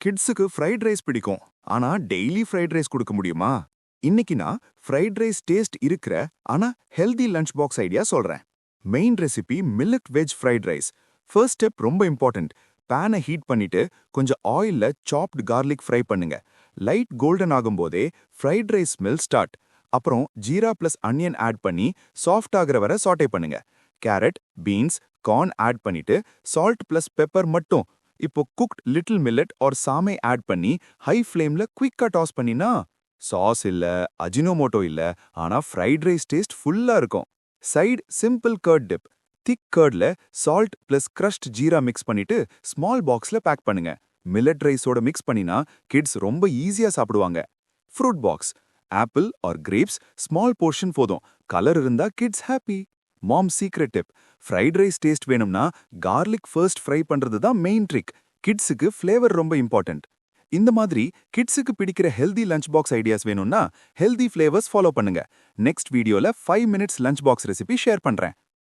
கிட்ஸுக்கு fried rice பிடிக்கும். ஆனா டெய்லி ஃப்ரைட் ரைஸ் கொடுக்க முடியுமா? இன்னைக்கு நான் ஃப்ரைட் ரைஸ் டேஸ்ட் இருக்கிற ஆனா ஹெல்தி லஞ்ச் பாக்ஸ் ஐடியா சொல்றேன். Main recipe millet veg fried rice. First step ரொம்ப இம்பார்ட்டன்ட். பேனை ஹீட் பண்ணிட்டு கொஞ்சம் ஆயில்ல சாப்டு கார்லிக் ஃப்ரை பண்ணுங்க. லைட் கோல்டன் ஆகும்போதே ஃப்ரைட் ரைஸ் ஸ்மெல் ஸ்டார்ட். அப்புறம் ஜீரா பிளஸ் அனியன் ஆட் பண்ணி சாஃப்ட் ஆகுற வரை சாட்டே பண்ணுங்க. கேரட், பீன்ஸ், கார்ன் ஆட் பண்ணிட்டு சால்ட் பிளஸ் பெப்பர் மட்டும். இப்போ குக்ட் லிட்டில் மில்லட் ஆர் சாமை ஆட் பண்ணி ஹை ஃப்ளேம்ல குயிக்கா டாஸ் பண்ணினா சாஸ் இல்ல அஜினோமோட்டோ இல்ல, ஆனா ஃப்ரைட் ரைஸ் டேஸ்ட் ஃபுல்லா இருக்கும். Side simple curd dip. Thick கர்ட்ல சால்ட் பிளஸ் crushed ஜீரா மிக்ஸ் பண்ணிட்டு ஸ்மால் பாக்ஸ்ல பேக் பண்ணுங்க. மில்லட் ரைஸோட மிக்ஸ் பண்ணினா கிட்ஸ் ரொம்ப ஈஸியா சாப்பிடுவாங்க. Fruit box. Apple or grapes small portion போதும். கலர் இருந்தா kids happy. Mom secret tip. Fried rice taste வேணும்னா கார்லிக் ஃபர்ஸ்ட் ஃப்ரை பண்றது தான் மெயின் ட்ரிக். கிட்ஸுக்கு ஃப்ளேவர் ரொம்ப இம்பார்ட்டன்ட். இந்த மாதிரி கிட்ஸுக்கு பிடிக்கிற ஹெல்தி லஞ்ச் பாக்ஸ் ஐடியாஸ் வேணும்னா ஹெல்தி ஃப்ளேவர்ஸ் ஃபாலோ பண்ணுங்க. நெக்ஸ்ட் வீடியோல 5 minutes lunch box recipe share பண்றேன்.